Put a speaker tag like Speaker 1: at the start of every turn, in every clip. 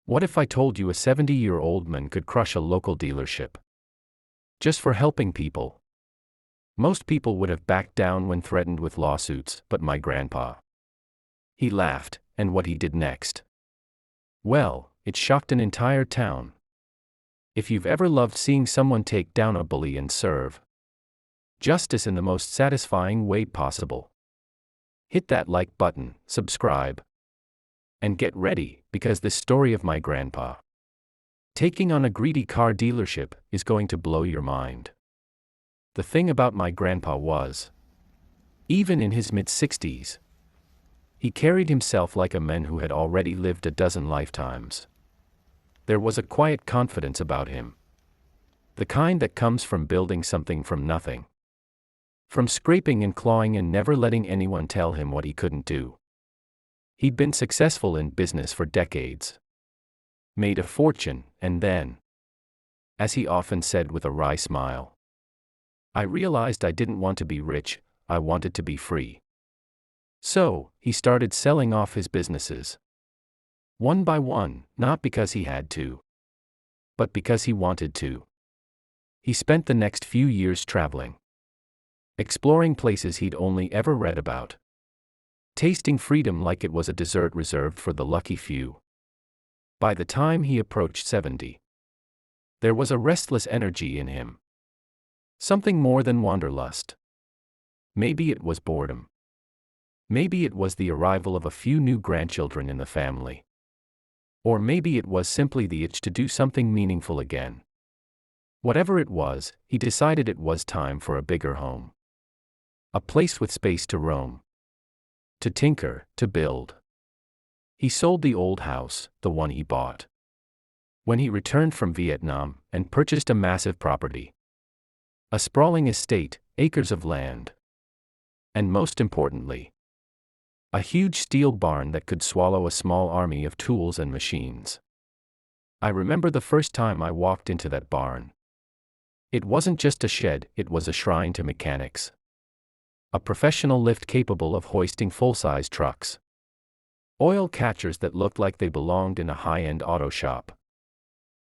Speaker 1: What if I told you a 70-year-old man could crush a local dealership? Just for helping people. Most people would have backed down when threatened with lawsuits, but my grandpa. He laughed, and what he did next? Well, it shocked an entire town. If you've ever loved seeing someone take down a bully and serve justice in the most satisfying way possible, hit that like button, subscribe, and get ready, because this story of my grandpa taking on a greedy car dealership is going to blow your mind. The thing about my grandpa was, even in his mid-60s, he carried himself like a man who had already lived a dozen lifetimes. There was a quiet confidence about him. The kind that comes from building something from nothing. From scraping and clawing and never letting anyone tell him what he couldn't do. He'd been successful in business for decades. Made a fortune, and then, as he often said with a wry smile, I realized I didn't want to be rich, I wanted to be free. So, he started selling off his businesses. One by one, not because he had to, but because he wanted to. He spent the next few years traveling, exploring places he'd only ever read about, tasting freedom like it was a dessert reserved for the lucky few. By the time he approached 70, there was a restless energy in him. Something more than wanderlust. Maybe it was boredom. Maybe it was the arrival of a few new grandchildren in the family. Or maybe it was simply the itch to do something meaningful again. Whatever it was, he decided it was time for a bigger home. A place with space to roam. To tinker, to build. He sold the old house, the one he bought when he returned from Vietnam, and purchased a massive property. A sprawling estate, acres of land. And most importantly, a huge steel barn that could swallow a small army of tools and machines. I remember the first time I walked into that barn. It wasn't just a shed, it was a shrine to mechanics. A professional lift capable of hoisting full-size trucks. Oil catchers that looked like they belonged in a high-end auto shop.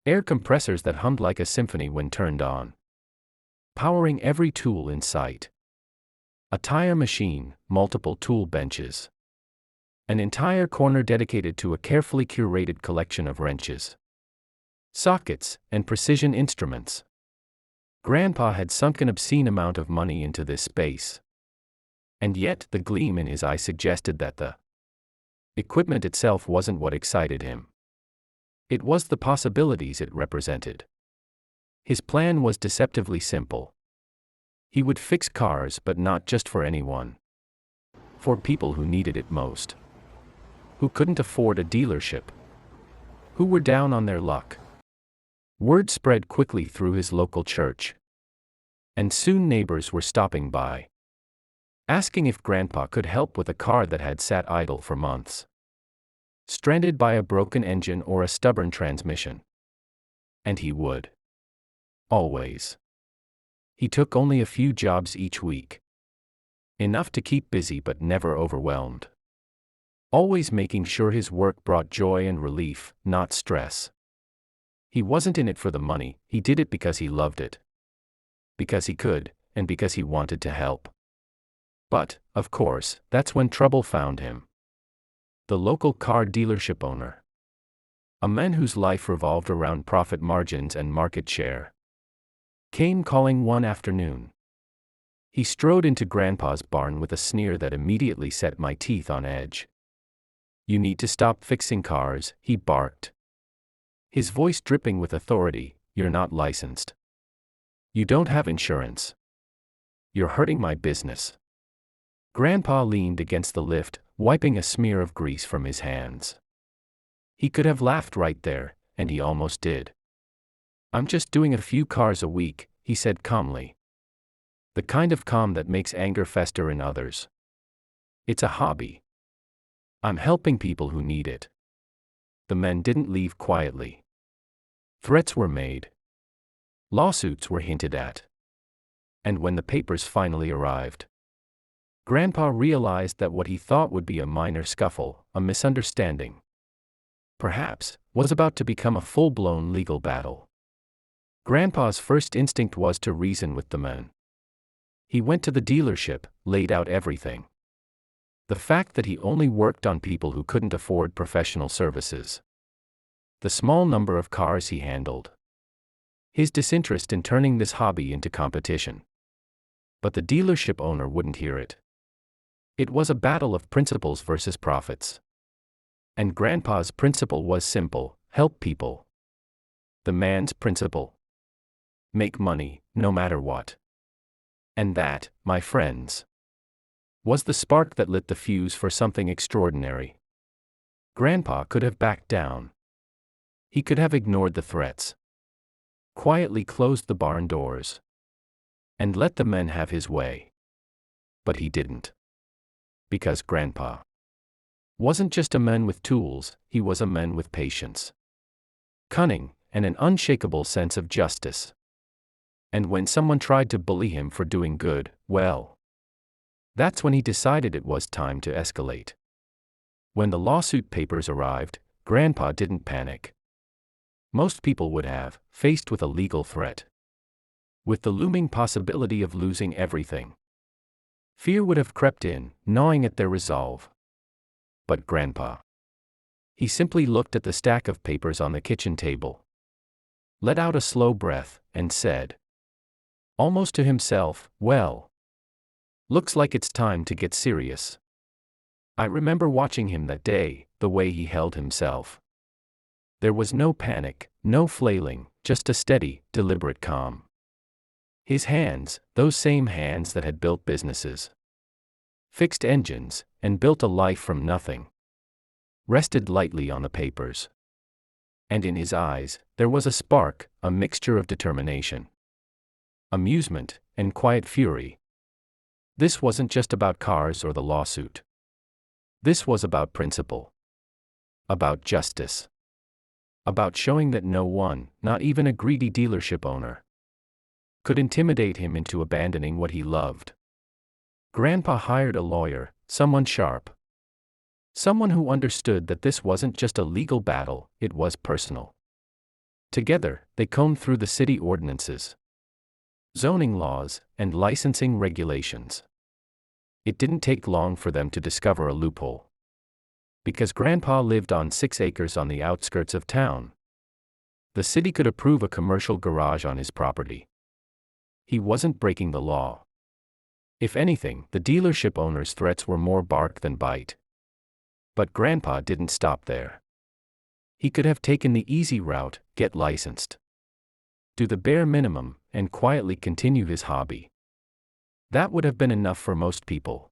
Speaker 1: Air compressors that hummed like a symphony when turned on. Powering every tool in sight. A tire machine, multiple tool benches. An entire corner dedicated to a carefully curated collection of wrenches, sockets, and precision instruments. Grandpa had sunk an obscene amount of money into this space. And yet, the gleam in his eye suggested that the equipment itself wasn't what excited him. It was the possibilities it represented. His plan was deceptively simple. He would fix cars, but not just for anyone. For people who needed it most. Who couldn't afford a dealership. Who were down on their luck. Word spread quickly through his local church. And soon neighbors were stopping by, asking if Grandpa could help with a car that had sat idle for months. Stranded by a broken engine or a stubborn transmission. And he would. Always. He took only a few jobs each week. Enough to keep busy but never overwhelmed. Always making sure his work brought joy and relief, not stress. He wasn't in it for the money, he did it because he loved it. Because he could, and because he wanted to help. But, of course, that's when trouble found him. The local car dealership owner. A man whose life revolved around profit margins and market share. Came calling one afternoon. He strode into Grandpa's barn with a sneer that immediately set my teeth on edge. You need to stop fixing cars, he barked. His voice dripping with authority, you're not licensed. You don't have insurance. You're hurting my business. Grandpa leaned against the lift, wiping a smear of grease from his hands. He could have laughed right there, and he almost did. I'm just doing a few cars a week, he said calmly. The kind of calm that makes anger fester in others. It's a hobby. I'm helping people who need it. The men didn't leave quietly. Threats were made. Lawsuits were hinted at. And when the papers finally arrived, Grandpa realized that what he thought would be a minor scuffle, a misunderstanding, perhaps, was about to become a full-blown legal battle. Grandpa's first instinct was to reason with the man. He went to the dealership, laid out everything. The fact that he only worked on people who couldn't afford professional services. The small number of cars he handled. His disinterest in turning this hobby into competition. But the dealership owner wouldn't hear it. It was a battle of principles versus profits. And Grandpa's principle was simple: help people. The man's principle: make money, no matter what. And that, my friends, was the spark that lit the fuse for something extraordinary. Grandpa could have backed down. He could have ignored the threats. Quietly closed the barn doors. And let the men have his way. But he didn't. Because Grandpa wasn't just a man with tools, he was a man with patience, cunning, and an unshakable sense of justice. And when someone tried to bully him for doing good, well, that's when he decided it was time to escalate. When the lawsuit papers arrived, Grandpa didn't panic. Most people would have, faced with a legal threat. With the looming possibility of losing everything. Fear would have crept in, gnawing at their resolve. But Grandpa, he simply looked at the stack of papers on the kitchen table, let out a slow breath, and said, almost to himself, well, looks like it's time to get serious. I remember watching him that day, the way he held himself. There was no panic, no flailing, just a steady, deliberate calm. His hands, those same hands that had built businesses, fixed engines, and built a life from nothing, rested lightly on the papers. And in his eyes, there was a spark, a mixture of determination, amusement, and quiet fury. This wasn't just about cars or the lawsuit. This was about principle. About justice. About showing that no one, not even a greedy dealership owner, could intimidate him into abandoning what he loved. Grandpa hired a lawyer, someone sharp. Someone who understood that this wasn't just a legal battle, it was personal. Together, they combed through the city ordinances, zoning laws, and licensing regulations. It didn't take long for them to discover a loophole. Because Grandpa lived on 6 acres on the outskirts of town, the city could approve a commercial garage on his property. He wasn't breaking the law. If anything, the dealership owner's threats were more bark than bite. But Grandpa didn't stop there. He could have taken the easy route, get licensed, do the bare minimum, and quietly continue his hobby. That would have been enough for most people.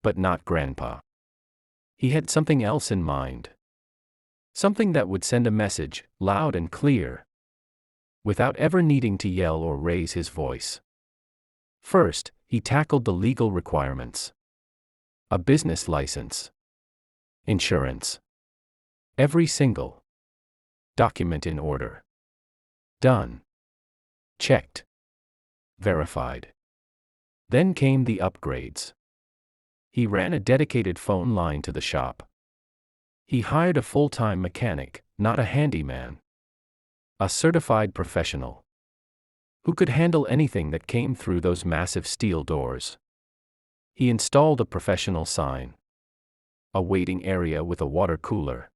Speaker 1: But not Grandpa. He had something else in mind. Something that would send a message, loud and clear, without ever needing to yell or raise his voice. First, he tackled the legal requirements. A business license. Insurance. Every single document in order. Done. Checked. Verified. Then came the upgrades. He ran a dedicated phone line to the shop. He hired a full-time mechanic, not a handyman. A certified professional who could handle anything that came through those massive steel doors. He installed a professional sign, a waiting area with a water cooler.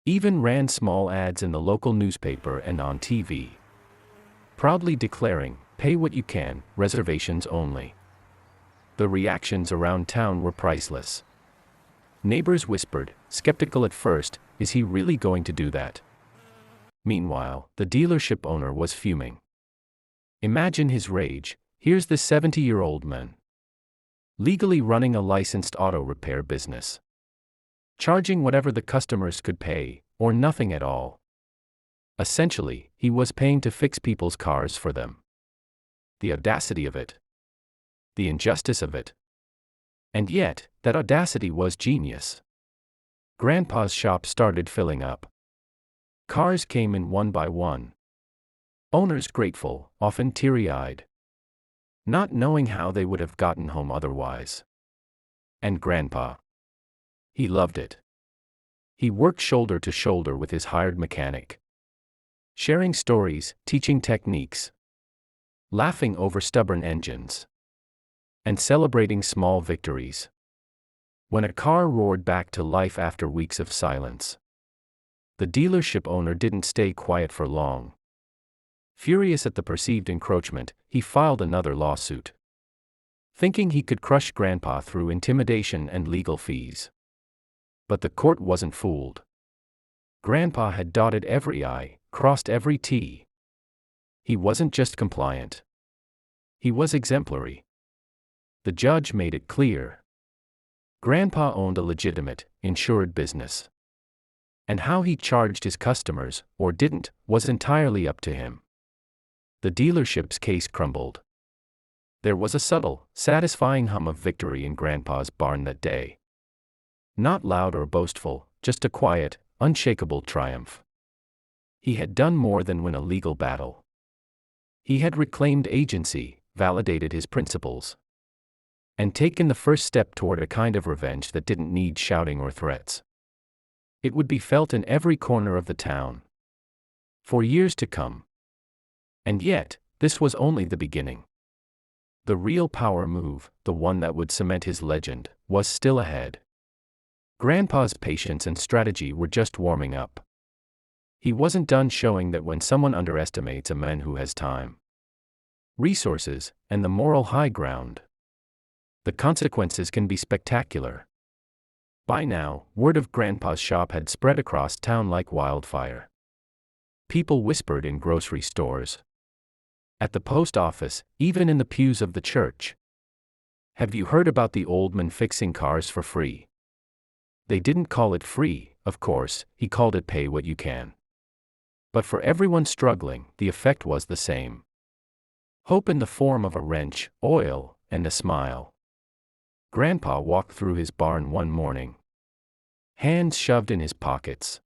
Speaker 1: Even ran small ads in the local newspaper and on TV, proudly declaring, "Pay what you can, reservations only." The reactions around town were priceless. Neighbors whispered, skeptical at first, "Is he really going to do that?" Meanwhile, the dealership owner was fuming. Imagine his rage. Here's this 70-year-old man, legally running a licensed auto repair business, charging whatever the customers could pay, or nothing at all. Essentially, he was paying to fix people's cars for them. The audacity of it. The injustice of it. And yet, that audacity was genius. Grandpa's shop started filling up. Cars came in one by one. Owners grateful, often teary-eyed, not knowing how they would have gotten home otherwise. And Grandpa, he loved it. He worked shoulder to shoulder with his hired mechanic, sharing stories, teaching techniques, laughing over stubborn engines, and celebrating small victories. When a car roared back to life after weeks of silence, the dealership owner didn't stay quiet for long. Furious at the perceived encroachment, he filed another lawsuit, thinking he could crush Grandpa through intimidation and legal fees. But the court wasn't fooled. Grandpa had dotted every I, crossed every T. He wasn't just compliant. He was exemplary. The judge made it clear. Grandpa owned a legitimate, insured business. And how he charged his customers, or didn't, was entirely up to him. The dealership's case crumbled. There was a subtle, satisfying hum of victory in Grandpa's barn that day. Not loud or boastful, just a quiet, unshakable triumph. He had done more than win a legal battle. He had reclaimed agency, validated his principles, and taken the first step toward a kind of revenge that didn't need shouting or threats. It would be felt in every corner of the town for years to come. And yet, this was only the beginning. The real power move, the one that would cement his legend, was still ahead. Grandpa's patience and strategy were just warming up. He wasn't done showing that when someone underestimates a man who has time, resources, and the moral high ground, the consequences can be spectacular. By now, word of Grandpa's shop had spread across town like wildfire. People whispered in grocery stores, at the post office, even in the pews of the church. Have you heard about the old man fixing cars for free? They didn't call it free, of course, he called it pay what you can. But for everyone struggling, the effect was the same. Hope in the form of a wrench, oil, and a smile. Grandpa walked through his barn one morning, hands shoved in his pockets,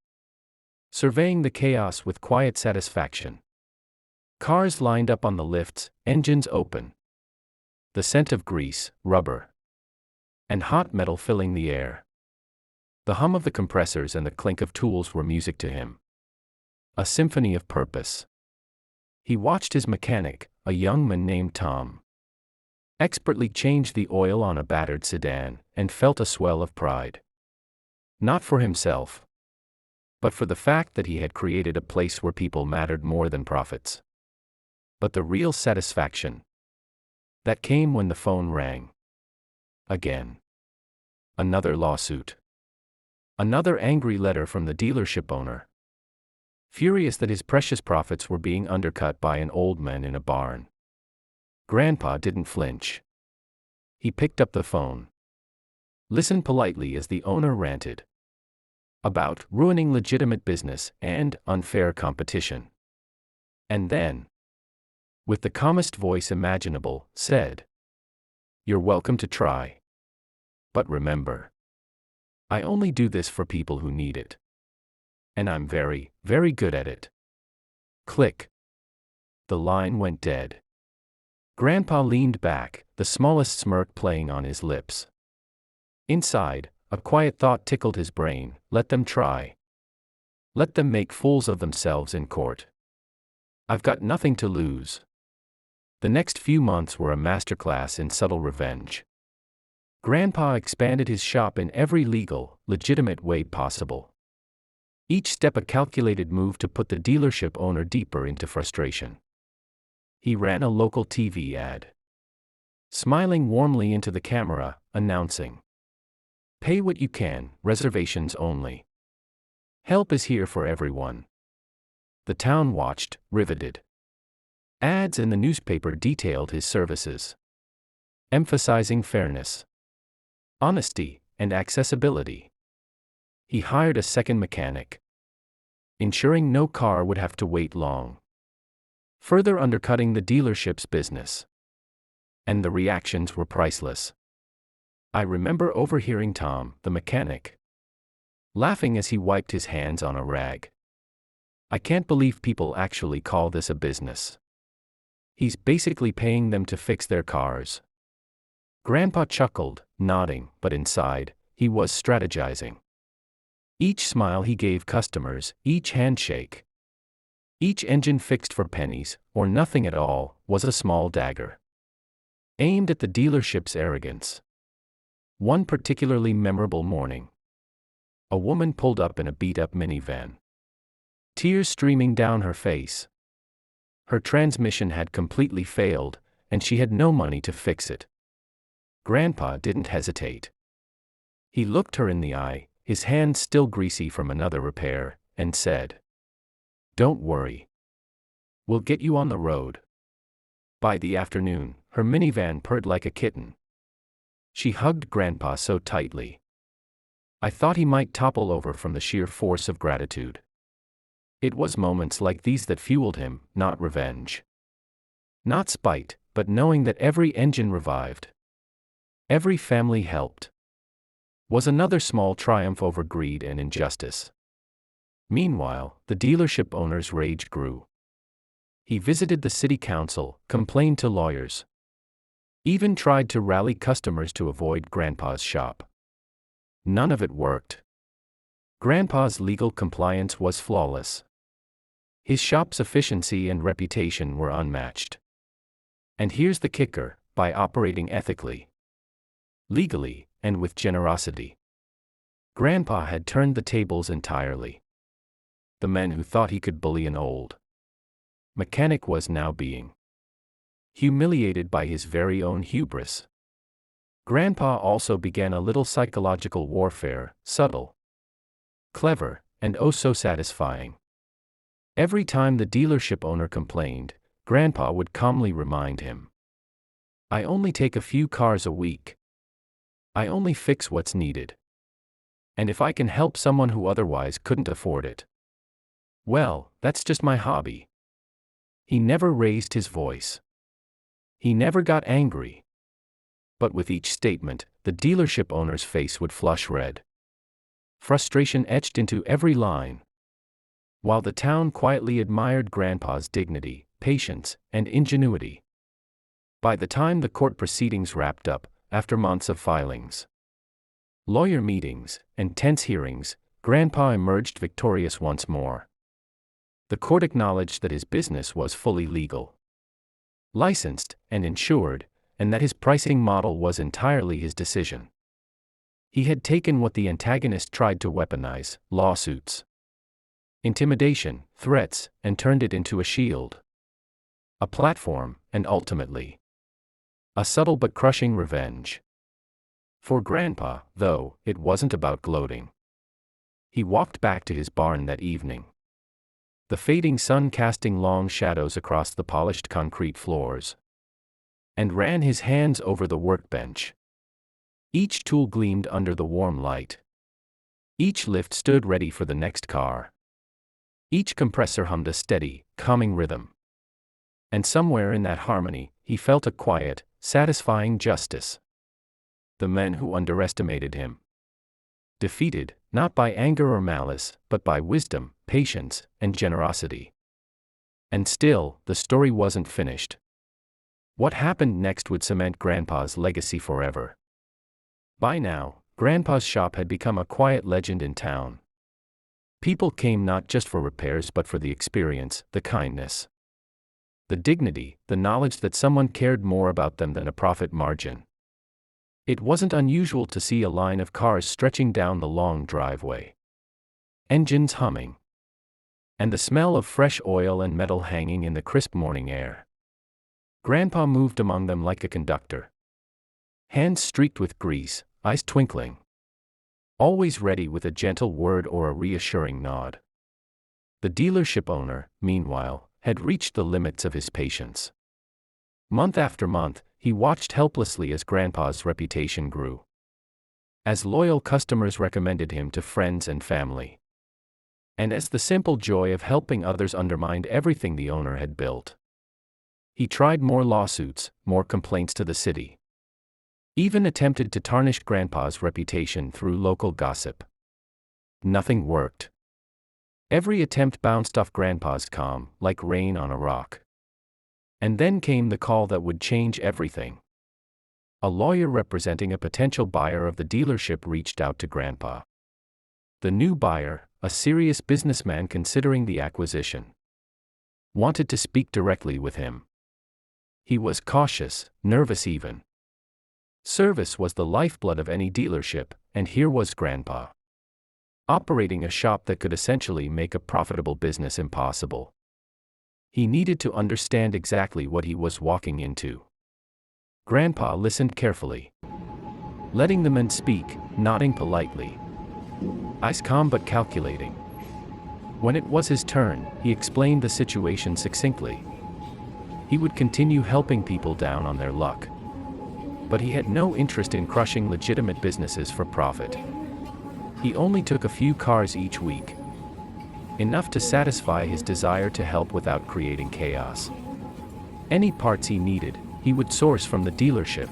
Speaker 1: surveying the chaos with quiet satisfaction. Cars lined up on the lifts, engines open. The scent of grease, rubber, and hot metal filling the air. The hum of the compressors and the clink of tools were music to him. A symphony of purpose. He watched his mechanic, a young man named Tom, expertly change the oil on a battered sedan, and felt a swell of pride. Not for himself, but for the fact that he had created a place where people mattered more than profits. But the real satisfaction, that came when the phone rang. Again. Another lawsuit. Another angry letter from the dealership owner, furious that his precious profits were being undercut by an old man in a barn. Grandpa didn't flinch. He picked up the phone, listened politely as the owner ranted about ruining legitimate business and unfair competition. And then, with the calmest voice imaginable, said, "You're welcome to try. But remember, I only do this for people who need it. And I'm very, very good at it." Click. The line went dead. Grandpa leaned back, the smallest smirk playing on his lips. Inside, a quiet thought tickled his brain: let them try. Let them make fools of themselves in court. I've got nothing to lose. The next few months were a masterclass in subtle revenge. Grandpa expanded his shop in every legal, legitimate way possible. Each step a calculated move to put the dealership owner deeper into frustration. He ran a local TV ad, smiling warmly into the camera, announcing, "Pay what you can, reservations only. Help is here for everyone." The town watched, riveted. Ads in the newspaper detailed his services, emphasizing fairness, honesty, and accessibility. He hired a second mechanic, ensuring no car would have to wait long, further undercutting the dealership's business. And the reactions were priceless. I remember overhearing Tom, the mechanic, laughing as he wiped his hands on a rag. "I can't believe people actually call this a business. He's basically paying them to fix their cars." Grandpa chuckled, nodding, but inside, he was strategizing. Each smile he gave customers, each handshake, each engine fixed for pennies, or nothing at all, was a small dagger aimed at the dealership's arrogance. One particularly memorable morning, a woman pulled up in a beat-up minivan, tears streaming down her face. Her transmission had completely failed, and she had no money to fix it. Grandpa didn't hesitate. He looked her in the eye, his hands still greasy from another repair, and said, "Don't worry. We'll get you on the road." By the afternoon, her minivan purred like a kitten. She hugged Grandpa so tightly, I thought he might topple over from the sheer force of gratitude. It was moments like these that fueled him, not revenge. Not spite, but knowing that every engine revived, every family helped, was another small triumph over greed and injustice. Meanwhile, the dealership owner's rage grew. He visited the city council, complained to lawyers, even tried to rally customers to avoid Grandpa's shop. None of it worked. Grandpa's legal compliance was flawless. His shop's efficiency and reputation were unmatched. And here's the kicker: by operating ethically, legally, and with generosity, Grandpa had turned the tables entirely. The man who thought he could bully an old mechanic was now being humiliated by his very own hubris. Grandpa also began a little psychological warfare, subtle, clever, and oh so satisfying. Every time the dealership owner complained, Grandpa would calmly remind him, "I only take a few cars a week. I only fix what's needed. And if I can help someone who otherwise couldn't afford it, well, that's just my hobby." He never raised his voice. He never got angry. But with each statement, the dealership owner's face would flush red. Frustration etched into every line. While the town quietly admired Grandpa's dignity, patience, and ingenuity. By the time the court proceedings wrapped up, after months of filings, lawyer meetings, and tense hearings, Grandpa emerged victorious once more. The court acknowledged that his business was fully legal, licensed, and insured, and that his pricing model was entirely his decision. He had taken what the antagonist tried to weaponize, lawsuits, intimidation, threats, and turned it into a shield, a platform, and ultimately, a subtle but crushing revenge. For Grandpa, though, it wasn't about gloating. He walked back to his barn that evening, the fading sun casting long shadows across the polished concrete floors, and ran his hands over the workbench. Each tool gleamed under the warm light. Each lift stood ready for the next car. Each compressor hummed a steady, calming rhythm. And somewhere in that harmony, he felt a quiet, satisfying justice. The men who underestimated him, defeated, not by anger or malice, but by wisdom, patience, and generosity. And still, the story wasn't finished. What happened next would cement Grandpa's legacy forever. By now, Grandpa's shop had become a quiet legend in town. People came not just for repairs but for the experience, the kindness, the dignity, the knowledge that someone cared more about them than a profit margin. It wasn't unusual to see a line of cars stretching down the long driveway, engines humming, and the smell of fresh oil and metal hanging in the crisp morning air. Grandpa moved among them like a conductor, hands streaked with grease, eyes twinkling, always ready with a gentle word or a reassuring nod. The dealership owner, meanwhile, had reached the limits of his patience. Month after month, he watched helplessly as Grandpa's reputation grew, as loyal customers recommended him to friends and family, and as the simple joy of helping others undermined everything the owner had built. He tried more lawsuits, more complaints to the city, even attempted to tarnish Grandpa's reputation through local gossip. Nothing worked. Every attempt bounced off Grandpa's calm, like rain on a rock. And then came the call that would change everything. A lawyer representing a potential buyer of the dealership reached out to Grandpa. The new buyer, a serious businessman considering the acquisition, wanted to speak directly with him. He was cautious, nervous even. Service was the lifeblood of any dealership, and here was Grandpa, operating a shop that could essentially make a profitable business impossible. He needed to understand exactly what he was walking into. Grandpa listened carefully, letting the man speak, nodding politely, eyes calm but calculating. When it was his turn, he explained the situation succinctly. He would continue helping people down on their luck, but he had no interest in crushing legitimate businesses for profit. He only took a few cars each week, enough to satisfy his desire to help without creating chaos. Any parts he needed, he would source from the dealership,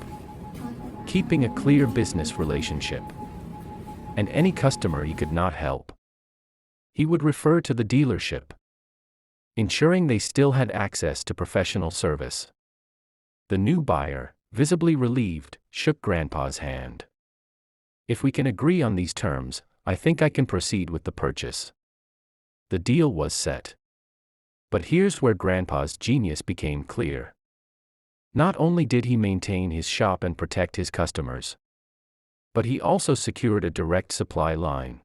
Speaker 1: keeping a clear business relationship. And any customer he could not help, he would refer to the dealership, ensuring they still had access to professional service. The new buyer, visibly relieved, shook Grandpa's hand. "If we can agree on these terms, I think I can proceed with the purchase." The deal was set. But here's where Grandpa's genius became clear. Not only did he maintain his shop and protect his customers, but he also secured a direct supply line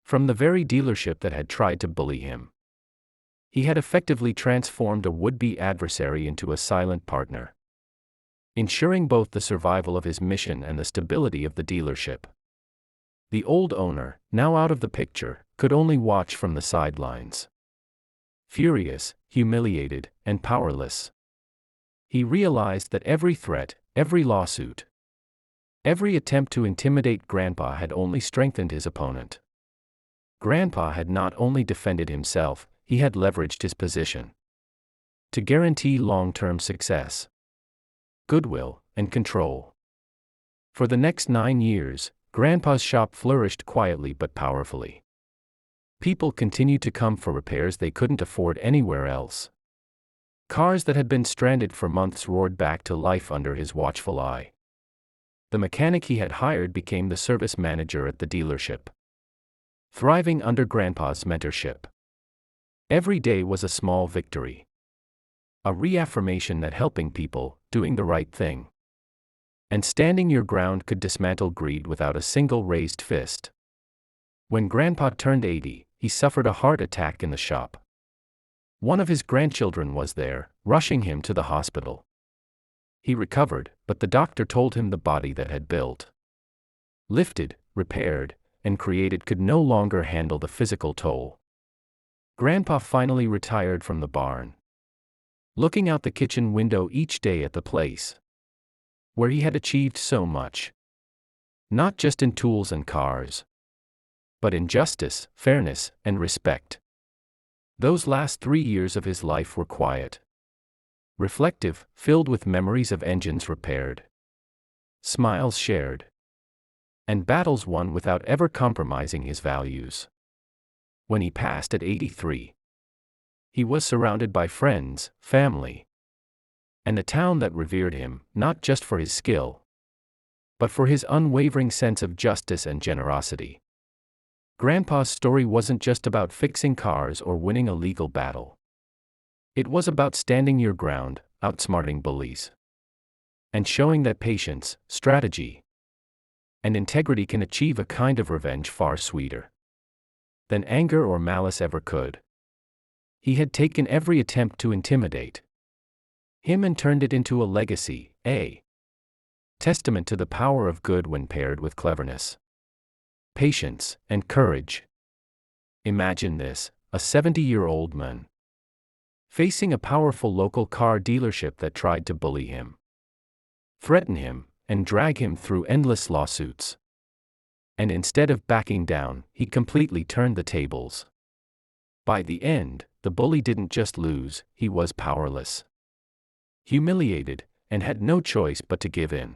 Speaker 1: from the very dealership that had tried to bully him. He had effectively transformed a would-be adversary into a silent partner, ensuring both the survival of his mission and the stability of the dealership. The old owner, now out of the picture, could only watch from the sidelines. Furious, humiliated, and powerless, he realized that every threat, every lawsuit, every attempt to intimidate Grandpa had only strengthened his opponent. Grandpa had not only defended himself, he had leveraged his position to guarantee long-term success, goodwill, and control. For the next 9 years, Grandpa's shop flourished quietly but powerfully. People continued to come for repairs they couldn't afford anywhere else. Cars that had been stranded for months roared back to life under his watchful eye. The mechanic he had hired became the service manager at the dealership, thriving under Grandpa's mentorship. Every day was a small victory, a reaffirmation that helping people, doing the right thing, and standing your ground could dismantle greed without a single raised fist. When Grandpa turned 80, he suffered a heart attack in the shop. One of his grandchildren was there, rushing him to the hospital. He recovered, but the doctor told him the body that had built, lifted, repaired, and created could no longer handle the physical toll. Grandpa finally retired from the barn, looking out the kitchen window each day at the place where he had achieved so much, not just in tools and cars, but in justice, fairness, and respect. Those last 3 years of his life were quiet, reflective, filled with memories of engines repaired, smiles shared, and battles won without ever compromising his values. When he passed at 83, he was surrounded by friends, family, and a town that revered him, not just for his skill, but for his unwavering sense of justice and generosity. Grandpa's story wasn't just about fixing cars or winning a legal battle. It was about standing your ground, outsmarting bullies, and showing that patience, strategy, and integrity can achieve a kind of revenge far sweeter than anger or malice ever could. He had taken every attempt to intimidate him and turned it into a legacy, a testament to the power of good when paired with cleverness, patience, and courage. Imagine this, a 70-year-old man facing a powerful local car dealership that tried to bully him, threaten him, and drag him through endless lawsuits. And instead of backing down, he completely turned the tables. By the end, the bully didn't just lose, he was powerless, humiliated, and had no choice but to give in.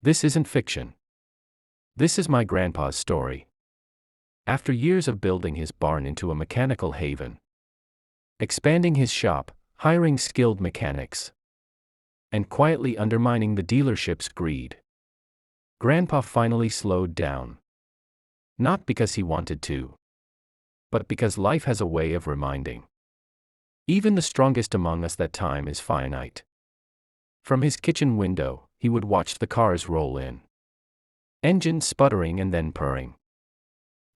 Speaker 1: This isn't fiction. This is my grandpa's story. After years of building his barn into a mechanical haven, expanding his shop, hiring skilled mechanics, and quietly undermining the dealership's greed, Grandpa finally slowed down. Not because he wanted to, but because life has a way of reminding even the strongest among us that time is finite. From his kitchen window, he would watch the cars roll in, engines sputtering and then purring,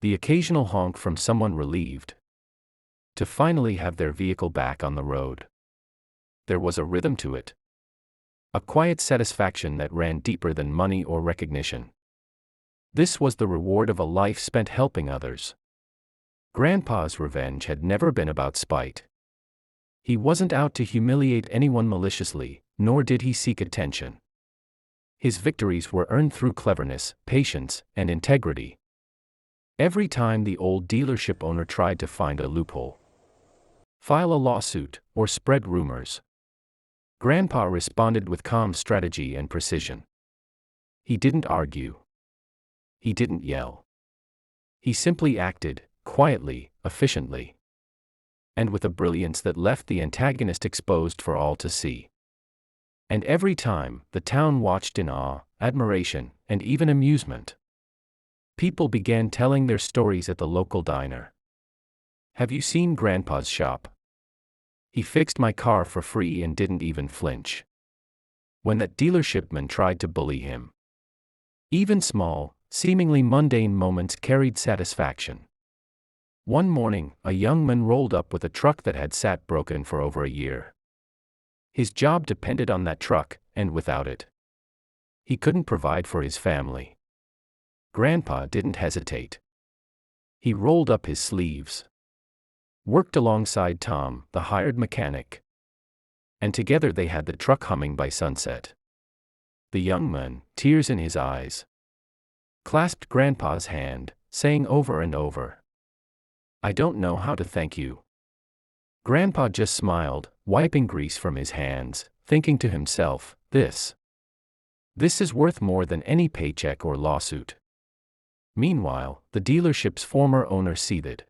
Speaker 1: the occasional honk from someone relieved to finally have their vehicle back on the road. There was a rhythm to it, a quiet satisfaction that ran deeper than money or recognition. This was the reward of a life spent helping others. Grandpa's revenge had never been about spite. He wasn't out to humiliate anyone maliciously, nor did he seek attention. His victories were earned through cleverness, patience, and integrity. Every time the old dealership owner tried to find a loophole, file a lawsuit, or spread rumors, Grandpa responded with calm strategy and precision. He didn't argue. He didn't yell. He simply acted, quietly, efficiently, and with a brilliance that left the antagonist exposed for all to see. And every time, the town watched in awe, admiration, and even amusement. People began telling their stories at the local diner. "Have you seen Grandpa's shop? He fixed my car for free and didn't even flinch when that dealershipman tried to bully him." Even small, seemingly mundane moments carried satisfaction. One morning, a young man rolled up with a truck that had sat broken for over a year. His job depended on that truck, and without it, he couldn't provide for his family. Grandpa didn't hesitate. He rolled up his sleeves, worked alongside Tom, the hired mechanic, and together they had the truck humming by sunset. The young man, tears in his eyes, clasped Grandpa's hand, saying over and over, "I don't know how to thank you." Grandpa just smiled, wiping grease from his hands, thinking to himself, This is worth more than any paycheck or lawsuit." Meanwhile, the dealership's former owner seethed.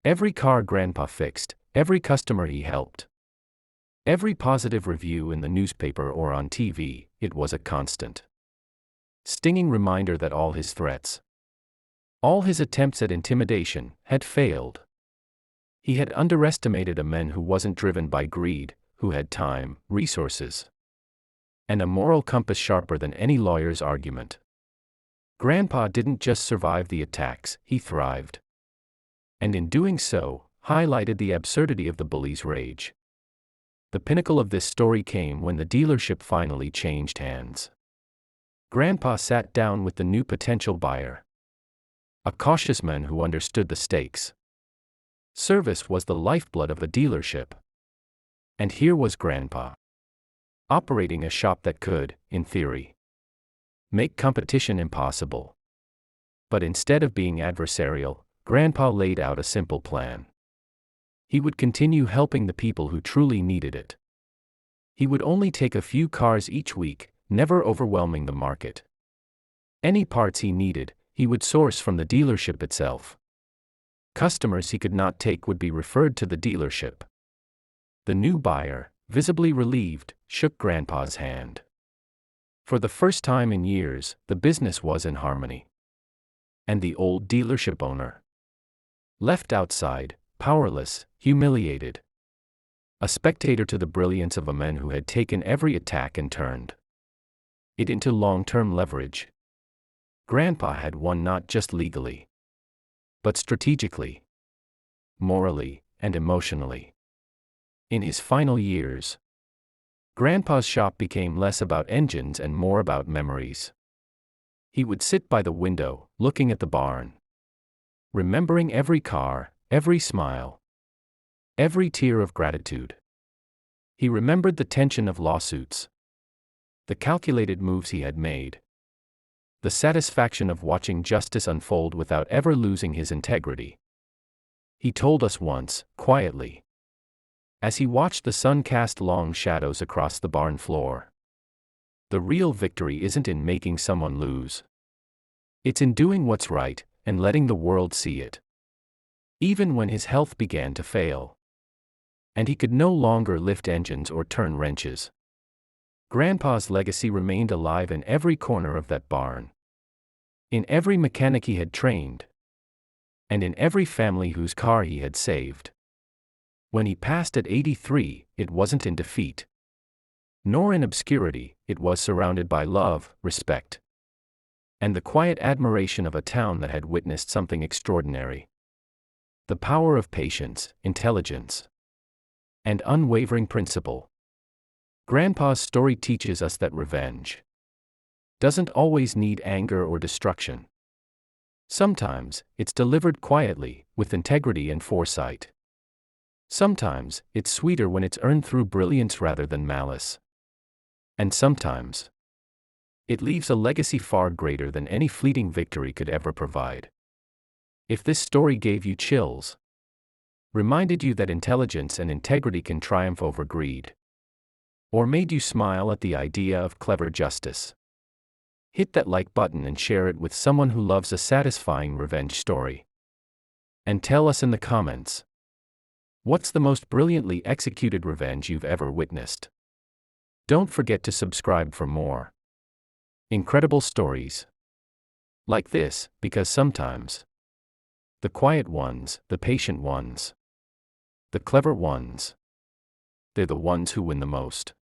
Speaker 1: Every car Grandpa fixed, every customer he helped, every positive review in the newspaper or on TV, it was a constant, stinging reminder that all his threats, all his attempts at intimidation, had failed. He had underestimated a man who wasn't driven by greed, who had time, resources, and a moral compass sharper than any lawyer's argument. Grandpa didn't just survive the attacks, he thrived. And in doing so, highlighted the absurdity of the bully's rage. The pinnacle of this story came when the dealership finally changed hands. Grandpa sat down with the new potential buyer, a cautious man who understood the stakes. Service was the lifeblood of a dealership. And here was Grandpa, operating a shop that could, in theory, make competition impossible. But instead of being adversarial, Grandpa laid out a simple plan. He would continue helping the people who truly needed it. He would only take a few cars each week, never overwhelming the market. Any parts he needed, he would source from the dealership itself. Customers he could not take would be referred to the dealership. The new buyer, visibly relieved, shook Grandpa's hand. For the first time in years, the business was in harmony. And the old dealership owner, left outside, powerless, humiliated, a spectator to the brilliance of a man who had taken every attack and turned it into long-term leverage. Grandpa had won not just legally, but strategically, morally, and emotionally. In his final years, Grandpa's shop became less about engines and more about memories. He would sit by the window, looking at the barn, remembering every car, every smile, every tear of gratitude. He remembered the tension of lawsuits, the calculated moves he had made, the satisfaction of watching justice unfold without ever losing his integrity. He told us once, quietly, as he watched the sun cast long shadows across the barn floor, "The real victory isn't in making someone lose. It's in doing what's right, and letting the world see it." Even when his health began to fail, and he could no longer lift engines or turn wrenches, Grandpa's legacy remained alive in every corner of that barn. in every mechanic he had trained, and in every family whose car he had saved. When he passed at 83, it wasn't in defeat, nor in obscurity, it was surrounded by love, respect, and the quiet admiration of a town that had witnessed something extraordinary. The power of patience, intelligence, and unwavering principle. Grandpa's story teaches us that revenge doesn't always need anger or destruction. Sometimes, it's delivered quietly, with integrity and foresight. Sometimes, it's sweeter when it's earned through brilliance rather than malice. And sometimes, it leaves a legacy far greater than any fleeting victory could ever provide. If this story gave you chills, reminded you that intelligence and integrity can triumph over greed, or made you smile at the idea of clever justice, hit that like button and share it with someone who loves a satisfying revenge story. And tell us in the comments, what's the most brilliantly executed revenge you've ever witnessed? Don't forget to subscribe for more incredible stories like this, because sometimes the quiet ones, the patient ones, the clever ones, they're the ones who win the most.